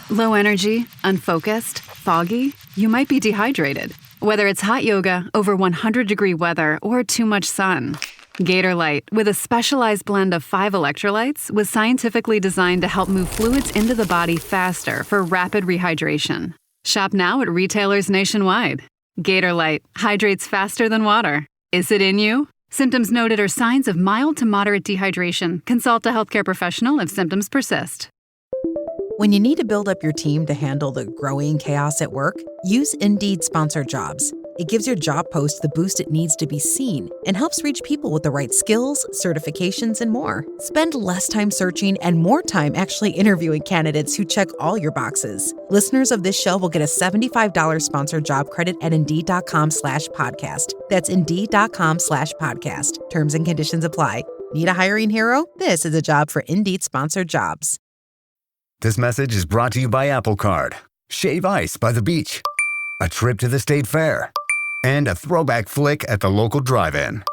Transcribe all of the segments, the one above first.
Low energy, unfocused, foggy? You might be dehydrated. Whether it's hot yoga, over 100-degree weather, or too much sun. Gator Light, with a specialized blend of 5 electrolytes, was scientifically designed to help move fluids into the body faster for rapid rehydration. Shop now at retailers nationwide. Gator Light hydrates faster than water. Is it in you? Symptoms noted are signs of mild to moderate dehydration. Consult a healthcare professional if symptoms persist. When you need to build up your team to handle the growing chaos at work, use Indeed Sponsored Jobs. It gives your job post the boost it needs to be seen and helps reach people with the right skills, certifications, and more. Spend less time searching and more time actually interviewing candidates who check all your boxes. Listeners of this show will get a $75 sponsored job credit at Indeed.com/podcast. That's Indeed.com/podcast. Terms and conditions apply. Need a hiring hero? This is a job for Indeed Sponsored Jobs. This message is brought to you by Apple Card. Shave ice by the beach. A trip to the state fair. And a throwback flick at the local drive-in.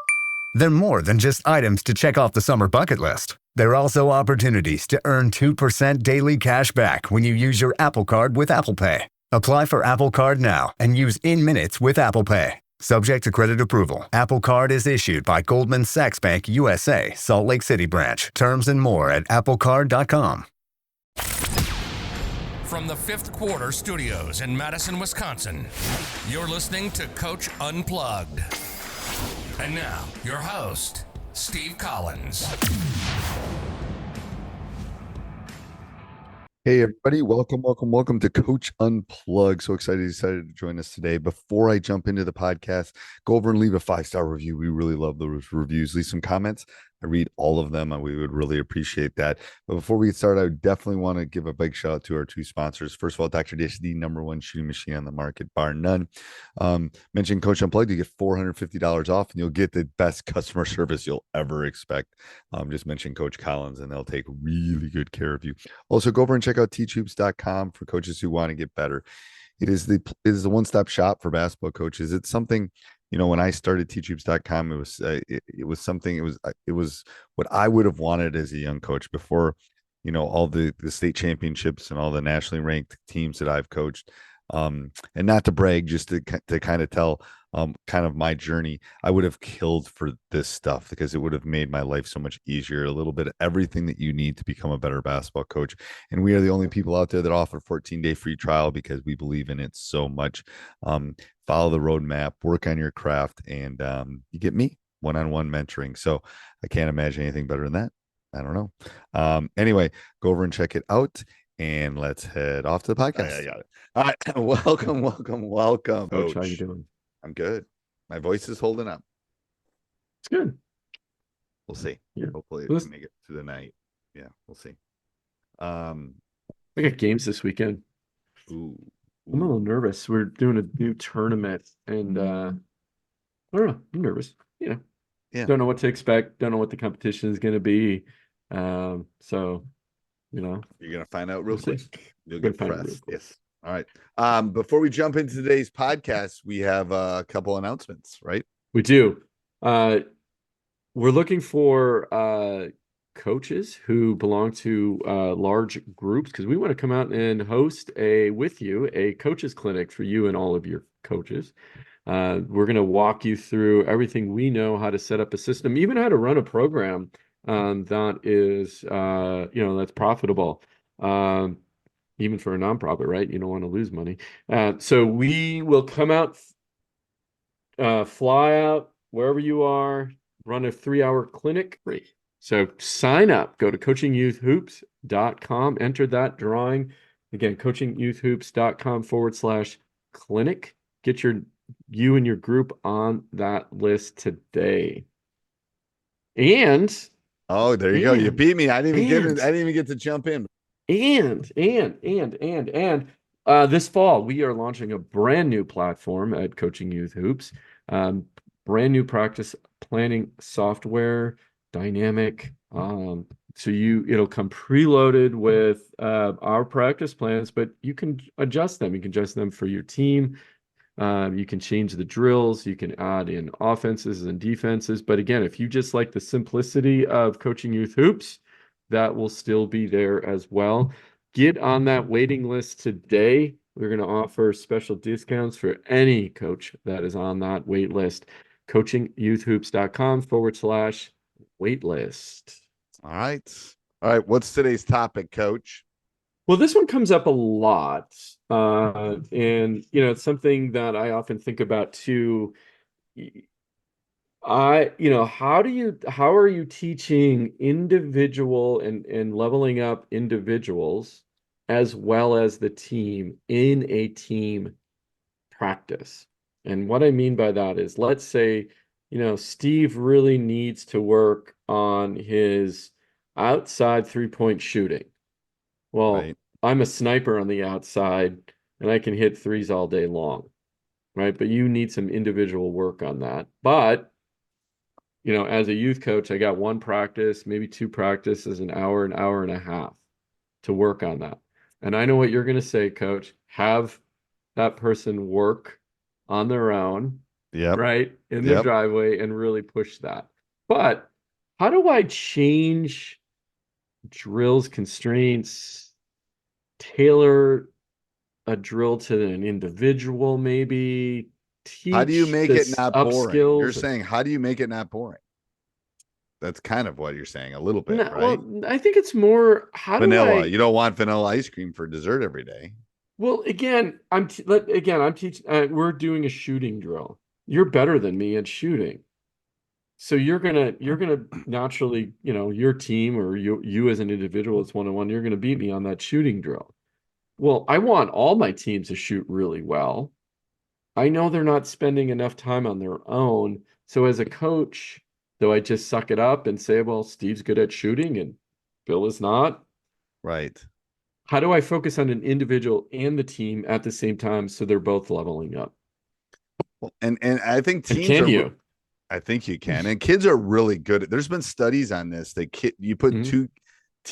They're more than just items to check off the summer bucket list. They're also opportunities to earn 2% daily cash back when you use your Apple Card with Apple Pay. Apply for Apple Card now and use in-minutes with Apple Pay. Subject to credit approval. Apple Card is issued by Goldman Sachs Bank USA, Salt Lake City branch. Terms and more at applecard.com. From the Fifth Quarter Studios in Madison, Wisconsin, you're listening to Coach Unplugged. And now, your host, Steve Collins. Hey everybody, welcome to Coach Unplugged. So excited you decided to join us today. Before I jump into the podcast, go over and leave a 5-star review. We really love those reviews. Leave some comments. I read all of them and we would really appreciate that. But before we get started, I definitely want to give a big shout out to our 2 sponsors. First of all, Dr. Dish, the #1 shooting machine on the market, bar none. Mention Coach Unplugged, you get $450 off and you'll get the best customer service you'll ever expect. Just mention Coach Collins and they'll take really good care of you. Also, go over and check out teachhoops.com for coaches who want to get better. It is the one-stop shop for basketball coaches. It's something, you know, when I started teachhoops.com, it was what I would have wanted as a young coach before, you know, all the state championships and all the nationally ranked teams that I've coached. And not to brag, just to kind of tell kind of my journey, I would have killed for this stuff because it would have made my life so much easier. A little bit of everything that you need to become a better basketball coach. And we are the only people out there that offer 14-day free trial because we believe in it so much. Follow the roadmap, work on your craft, and you get me one-on-one mentoring. So I can't imagine anything better than that. I don't know. Anyway, go over and check it out. And let's head off to the podcast. I got it. All right. Welcome. Coach, how you doing? I'm good. My voice is holding up. It's good. We'll see. Yeah. Hopefully we can make it through the night. Yeah, we'll see. I got games this weekend. Ooh. I'm a little nervous. We're doing a new tournament and I don't know. I'm nervous. Yeah. Don't know what to expect. Don't know what the competition is going to be. So, you know, you're going to find out real quick. You'll get pressed. Yes. All right. Before we jump into today's podcast, we have a couple announcements, right? We do. We're looking for coaches who belong to large groups because we want to come out and host a coaches clinic for you and all of your coaches. We're going to walk you through everything we know, how to set up a system, even how to run a program that is, that's profitable. Even for a nonprofit, right? You don't want to lose money. So we will come out, fly out wherever you are, run a 3-hour clinic. So sign up, go to coachingyouthhoops.com, enter that drawing. Again, coachingyouthhoops.com/clinic. Get you and your group on that list today. And there you go. You beat me. I didn't even get to jump in. And this fall, we are launching a brand new platform at Coaching Youth Hoops. Brand new practice planning software, dynamic. So it'll come preloaded with our practice plans, but you can adjust them. You can adjust them for your team. You can change the drills. You can add in offenses and defenses. But again, if you just like the simplicity of Coaching Youth Hoops, that will still be there as well. get on that waiting list today. We're going to offer special discounts for any coach that is on that wait list. coachingyouthhoops.com/waitlist. All right. All right. What's today's topic, Coach? Well, this one comes up a lot. And, it's something that I often think about too. How are you teaching individual and leveling up individuals as well as the team in a team practice? And what I mean by that is, let's say, Steve really needs to work on his outside 3-point shooting. Well, Right. I'm a sniper on the outside and I can hit threes all day long, right? But you need some individual work on that. But as a youth coach, I got one practice, maybe two practices, an hour and a half to work on that. And I know what you're going to say, Coach. Have that person work on their own, Yep. right, in their Yep. driveway and really push that. But how do I change drills, constraints, tailor a drill to an individual, maybe How do you teach make it this not up boring? You're skills? saying, how do you make it not boring? That's kind of what you're saying a little bit, No, right? well, I think it's more, how do Vanilla. I, You don't want vanilla ice cream for dessert every day. well, again, I'm teaching, we're doing a shooting drill. You're better than me at shooting. So you're gonna naturally, your team or you as an individual, it's one-on-one, you're gonna beat me on that shooting drill. Well, I want all my teams to shoot really well. I know they're not spending enough time on their own. So as a coach, do I just suck it up and say, well, Steve's good at shooting and Bill is not? Right. How do I focus on an individual and the team at the same time so they're both leveling up? Well, and I think And teams can are. you? I think you can, and kids are really good at. There's been studies on this. You put Mhm.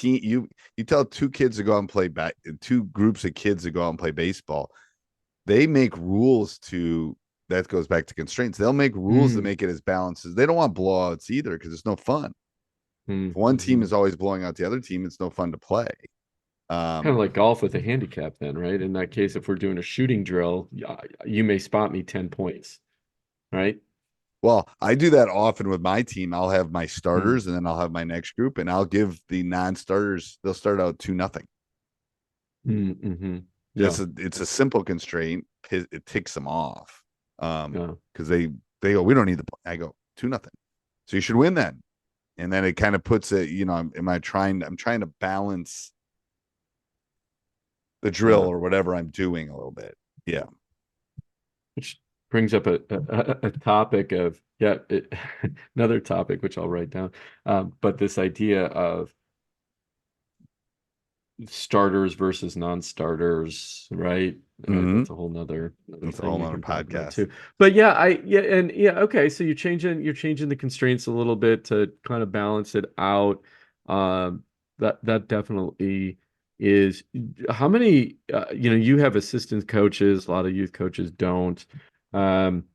you tell two kids to go out and play back, two groups of kids to go out and play baseball. They make rules to that goes back to constraints. They'll make rules to Mm. make it as balanced as they don't want blowouts either because it's no fun. If one team Mhm. is always blowing out the other team, it's no fun to play. Kind of like golf with a handicap then, right? In that case, if we're doing a shooting drill, you may spot me 10 points, right? Well, I do that often with my team. I'll have my Mm. starters and then I'll have my next group and I'll give the non-starters, they'll start out 2-0. Mm-hmm. Yeah. It's a simple constraint. It ticks them off. Yeah. Because they go, we don't need the I go 2-0. So you should win then. And then it kind of puts it, I'm trying to balance the drill Yeah. or whatever I'm doing a little bit. Yeah. Which brings up a topic of, another topic, which I'll write down. But this idea of starters versus non-starters, right? Mm-hmm. That's a whole nother That's a thing whole we nother can talk about podcast. too. But okay. So you're changing the constraints a little bit to kind of balance it out. That definitely is. How many? You have assistant coaches. A lot of youth coaches don't. Um,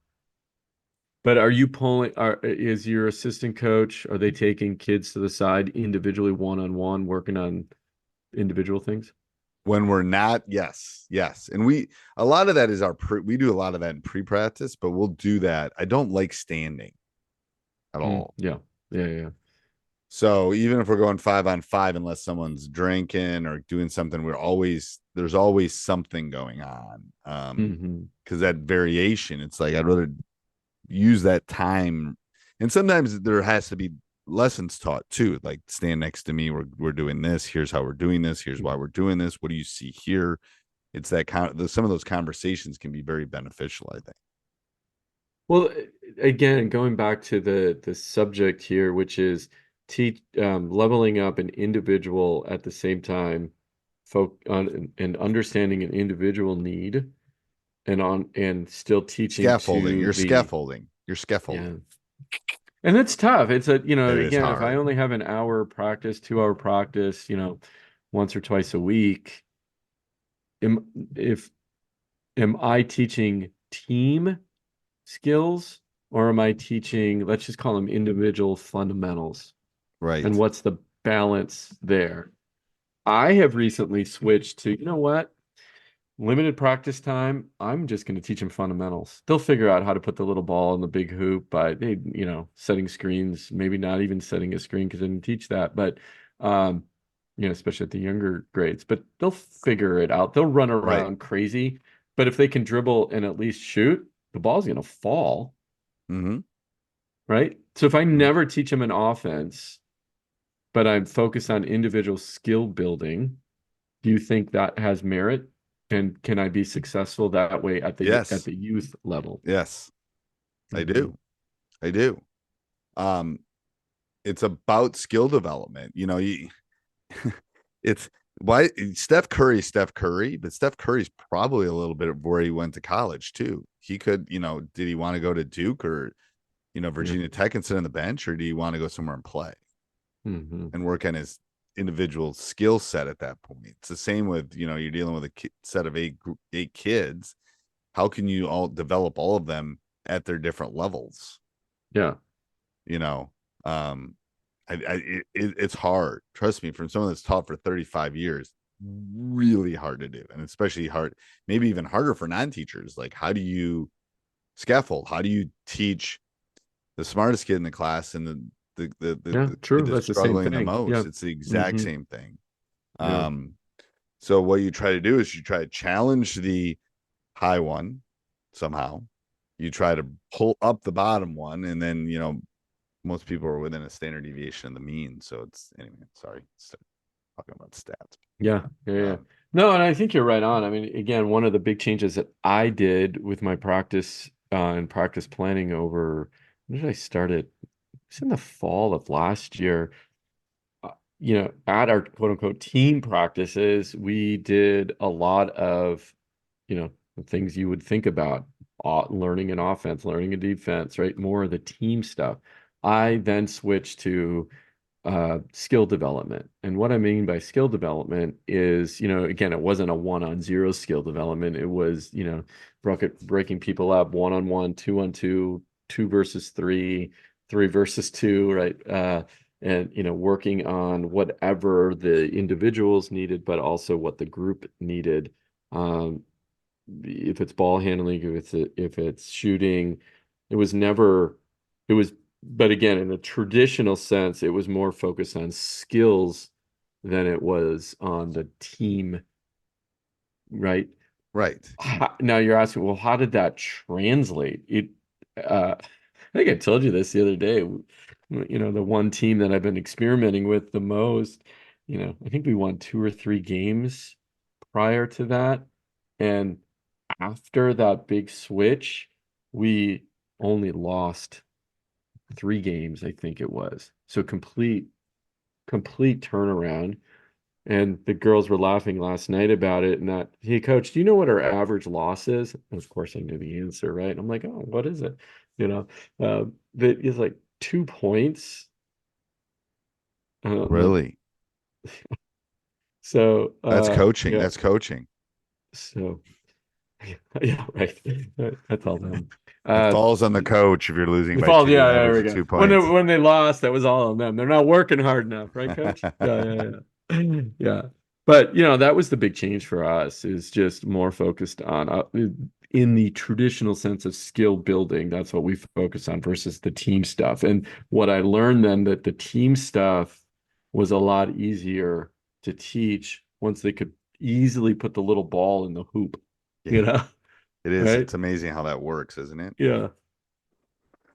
but are you is your assistant coach? Are they taking kids to the side individually, one-on-one, working on individual things? When we're not, yes. And a lot of that is we do a lot of that in pre-practice, but we'll do that. I don't like standing at all. Yeah. Yeah. Yeah. So even if we're going 5-on-5, unless someone's drinking or doing something, there's always something going on. Hmm. Because that variation, it's like I'd rather use that time. And sometimes there has to be lessons taught too, like stand next to me. We're doing this. Here's how we're doing this. Here's why we're doing this. What do you see here? It's that some of those conversations can be very beneficial, I think. Well, again, going back to the subject here, which is teach leveling up an individual at the same time, folk on and understanding an individual need, and still teaching Scaffolding. to You're the scaffolding. You're scaffolding. yeah. And it's tough. It's It is again, if I hard. only have an hour practice, 2 hour practice, once or twice a week, am if am I teaching team skills or am I teaching, let's just call them individual fundamentals? Right. And what's the balance there? I have recently switched to, you know what? Limited practice time. I'm just going to teach them fundamentals. They'll figure out how to put the little ball in the big hoop by, setting screens, maybe not even setting a screen because I didn't teach that, but, especially at the younger grades, but they'll figure it out. They'll run Right. around crazy, but if they can dribble and at least shoot, the ball's going to fall. Mm-hmm. Right. So if I never teach them an offense, but I'm focused on individual skill building, do you think that has merit? And can I be successful that way at Yes. the youth level? Yes, I Mm-hmm. do. I do. It's about skill development. It's why Steph Curry, but Steph Curry's probably a little bit of where he went to college too. He could, did he want to go to Duke or, Virginia Tech and sit on the bench, or do you want to go somewhere and play Mm-hmm. and work on his individual skill set at that point? It's the same with, you're dealing with a set of eight kids. How can you all develop all of them at their different levels? Yeah. It's hard. Trust me, from someone that's taught for 35 years, really hard to do, and especially hard, maybe even harder for non-teachers. Like, how do you scaffold? How do you teach the smartest kid in the class and the true. kid that's That's the same struggling the thing. most? Yeah. It's the exact Mm-hmm. same thing. Yeah. So what you try to do is you try to challenge the high one somehow. You try to pull up the bottom one, and then most people are within a standard deviation of the mean. So it's anyway. Sorry, talking about stats. Yeah. No, and I think you're right on. I mean, again, one of the big changes that I did with my practice and practice planning over, when did I start it? It's in the fall of last year. At our quote unquote team practices, we did a lot of, the things you would think about, learning an offense, learning a defense, right? More of the team stuff. I then switched to skill development. And what I mean by skill development is, again, it wasn't a 1-on-0 skill development. It was, breaking people up 1-on-1, 2-on-2, 2 versus 3, 3 versus 2, right? And, working on whatever the individuals needed, but also what the group needed. If it's ball handling, if it's shooting, it was never, it was, but again, in a traditional sense, it was more focused on skills than it was on the team, right? Right. Now you're asking, well, how did that translate? I think I told you this the other day. The one team that I've been experimenting with the most, I think we won 2 or 3 games prior to that. And after that big switch, we only lost 3 games, I think it was. So complete turnaround. And the girls were laughing last night about it. And that, hey, coach, do you know what our average loss is? And of course, I knew the answer, right? And I'm like, oh, what is it? That is like 2 points. Really? So That's coaching. yeah. That's coaching. So yeah, right. That's all them. It falls on the coach if you're losing by 2, Yeah, there average we of go. 2 points. When they lost, that was all on them. They're not working hard enough, right, coach? Yeah. Yeah. But that was the big change for us, is just more focused on in the traditional sense of skill building. That's what we focus on versus the team stuff. And what I learned then, that the team stuff was a lot easier to teach once they could easily put the little ball in the hoop, Yeah. It is. right? It's amazing how that works, isn't it? Yeah.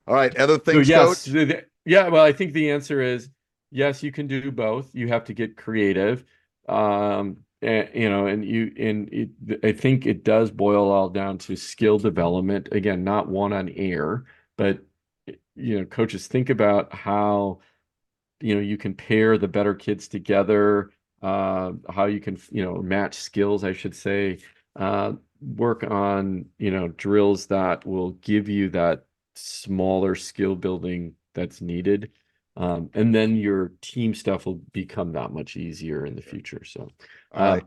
All right. Other So things, yes, coach? yeah. Well, I think the answer is yes. You can do both. You have to get creative, I think it does boil all down to skill development. Again, not one on air, but coaches, think about how you can pair the better kids together, how you can match skills, I should say, work on drills that will give you that smaller skill building that's needed, and then your team stuff will become that much easier in the future. So All right.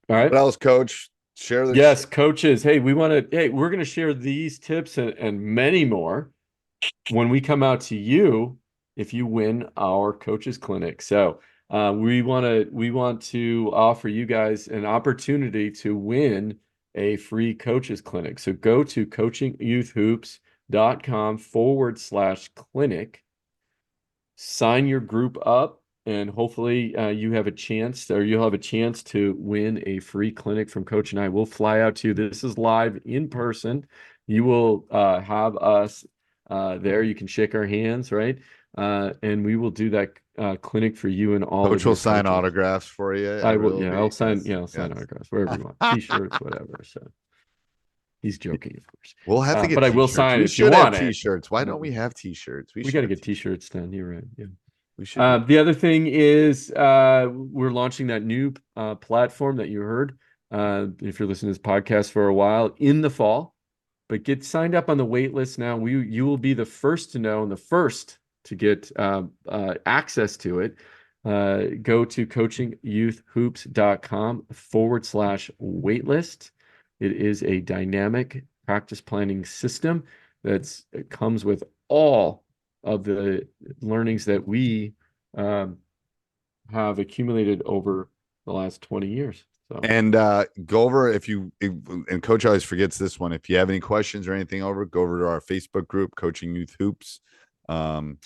all right. What else, coach? Share the Yes, coaches, hey, we're going to share these tips and many more when we come out to you if you win our coaches clinic. So We want to offer you guys an opportunity to win a free coaches clinic. So go to coachingyouthhoops.com/clinic, sign your group up, and hopefully you'll have a chance to win a free clinic from Coach and I. We'll fly out to you. This is live in person. You will have us there. You can shake our hands, right? And we will do that clinic for you and all Coach of your will sign coaches. autographs for you. I will. Everyone Yeah, will I'll be- sign. yes, Yeah, I'll sign yes. autographs wherever you want. T-shirts, whatever. So he's joking, of course. We'll have to get But I will t-shirts. sign We if you should have want it. t-shirts. Why don't we have t-shirts? We should got to have get t-shirts done. You're right. Yeah. We should. have- The other thing is we're launching that new platform that you heard. If you're listening to this podcast for a while, in the fall, but get signed up on the wait list now. You will be the first to know and the first to get access to it. Go to coachingyouthhoops.com/waitlist. It is a dynamic practice planning system it comes with all of the learnings that we have accumulated over the last 20 years. So. And go over and Coach always forgets this one. If you have any questions or anything go over to our Facebook group, Coaching Youth Hoops, and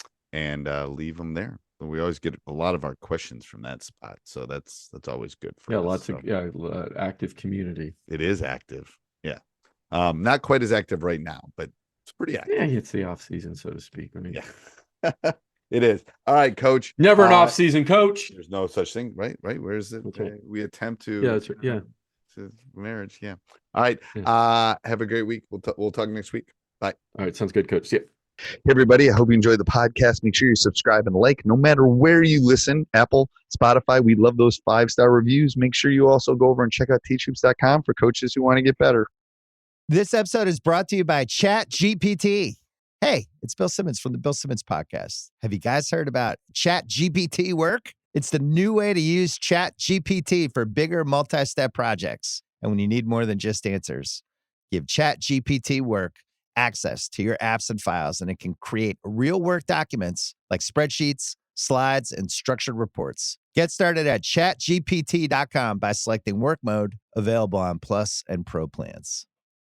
leave them there. We always get a lot of our questions from that spot, so that's always good for us. Lots of active community. It is active, yeah. Not quite as active right now, but it's pretty active. Yeah, it's the off season, so to speak. I mean, yeah, it is. All right, Coach. Never an off season, Coach. There's no such thing, right? Where is it? Right. We attempt to. Yeah, that's right. Yeah. To marriage. Yeah. All right. Yeah. Have a great week. We'll talk next week. Bye. All right. Sounds good, Coach. See ya. Hey everybody, I hope you enjoyed the podcast. Make sure you subscribe and like no matter where you listen, Apple, Spotify. We love those 5-star reviews. Make sure you also go over and check out teachhoops.com for coaches who want to get better. This episode is brought to you by ChatGPT. Hey, it's Bill Simmons from the Bill Simmons Podcast. Have you guys heard about ChatGPT work? It's the new way to use ChatGPT for bigger multi-step projects. And when you need more than just answers, give ChatGPT work access to your apps and files, and it can create real work documents like spreadsheets, slides, and structured reports. Get started at chatgpt.com by selecting work mode, available on Plus and Pro plans.